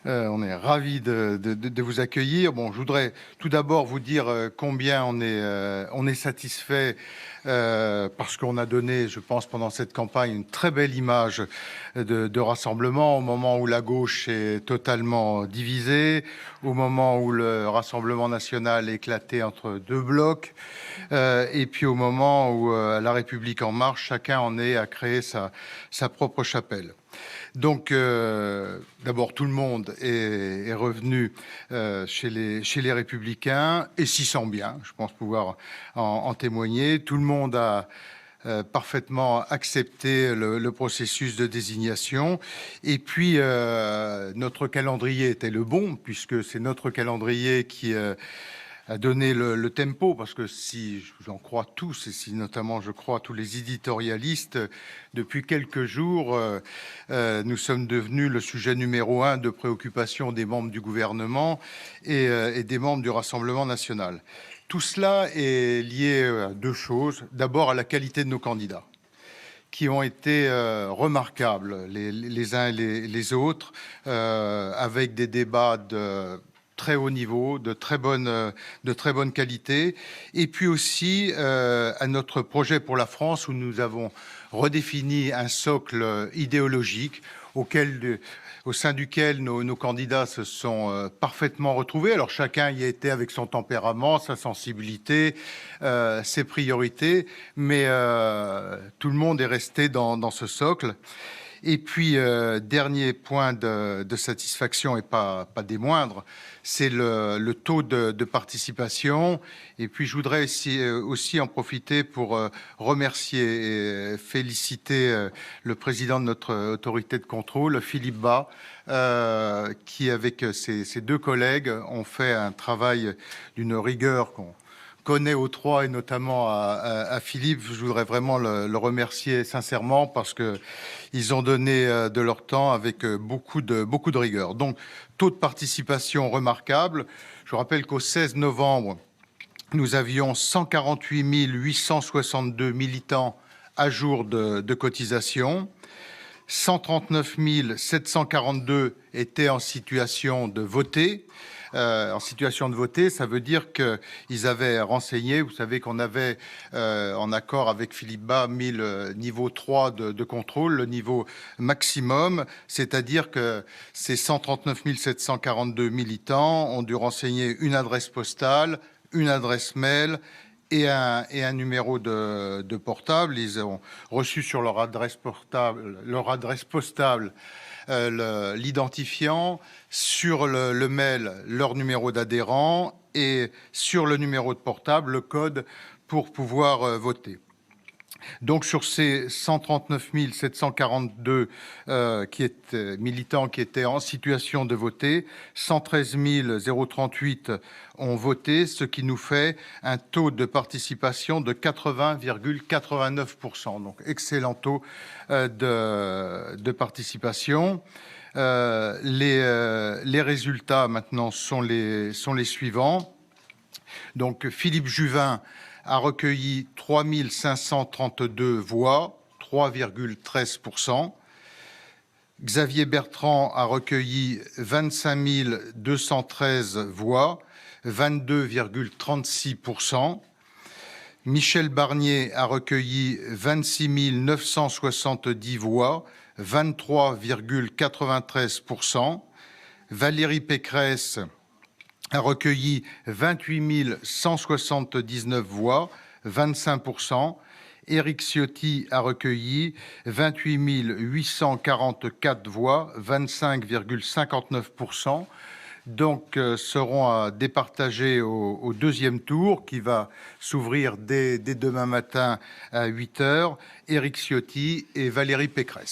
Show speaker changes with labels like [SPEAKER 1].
[SPEAKER 1] On est ravis de vous accueillir. Bon, je voudrais tout d'abord vous dire combien on est satisfait parce qu'on a donné, je pense, pendant cette campagne, une très belle image de rassemblement au moment où la gauche est totalement divisée, au moment où le Rassemblement national est éclaté entre deux blocs, et puis au moment où La République en marche, chacun en est à créer sa propre chapelle. Donc, d'abord, tout le monde est revenu chez les Républicains et s'y sent bien, je pense pouvoir en témoigner. Tout le monde a parfaitement accepté le processus de désignation. Et puis, notre calendrier était le bon, puisque c'est notre calendrier qui a donné le tempo, parce que si j'en crois tous, et si notamment je crois tous les éditorialistes, depuis quelques jours, nous sommes devenus le sujet numéro 1 de préoccupation des membres du gouvernement et des membres du Rassemblement national. Tout cela est lié à deux choses. D'abord, à la qualité de nos candidats, qui ont été remarquables les uns et les autres, avec des débats de très haut niveau, de très bonne qualité, et puis aussi à notre projet pour la France, où nous avons redéfini un socle idéologique au sein duquel nos candidats se sont parfaitement retrouvés. Alors chacun y a été avec son tempérament, sa sensibilité, ses priorités, mais tout le monde est resté dans ce socle. Et puis, dernier point de satisfaction, et pas des moindres, c'est le taux de participation. Et puis, je voudrais aussi en profiter pour remercier et féliciter le président de notre autorité de contrôle, Philippe Bas, qui, avec ses deux collègues, ont fait un travail d'une rigueur qu'on connaît aux trois, et notamment à Philippe. Je voudrais vraiment le remercier sincèrement, parce qu'ils ont donné de leur temps avec beaucoup de rigueur. Donc, taux de participation remarquable. Je rappelle qu'au 16 novembre, nous avions 148 862 militants à jour de cotisation. 139 742 étaient en situation de voter. Ça veut dire qu'ils avaient renseigné. Vous savez qu'on avait, en accord avec Philippe Bas, mis le niveau 3 de contrôle, le niveau maximum, c'est-à-dire que ces 139 742 militants ont dû renseigner une adresse postale, une adresse mail et un numéro de portable. Ils ont reçu sur leur adresse postale l'identifiant, sur le mail leur numéro d'adhérent, et sur le numéro de portable le code pour pouvoir voter. Donc, sur ces 139 742 militants qui étaient en situation de voter, 113 038 ont voté, ce qui nous fait un taux de participation de 80,89%. Donc, excellent taux de participation. Les résultats maintenant sont les suivants. Donc, Philippe Juvin a recueilli 3 532 voix, 3,13%. Xavier Bertrand a recueilli 25 213 voix, 22,36%. Michel Barnier a recueilli 26 970 voix, 23,93%. Valérie Pécresse a recueilli 28 179 voix, 25%. Éric Ciotti a recueilli 28 844 voix, 25,59%. Donc, seront à départager au deuxième tour, qui va s'ouvrir dès demain matin à 8 h, Éric Ciotti et Valérie Pécresse.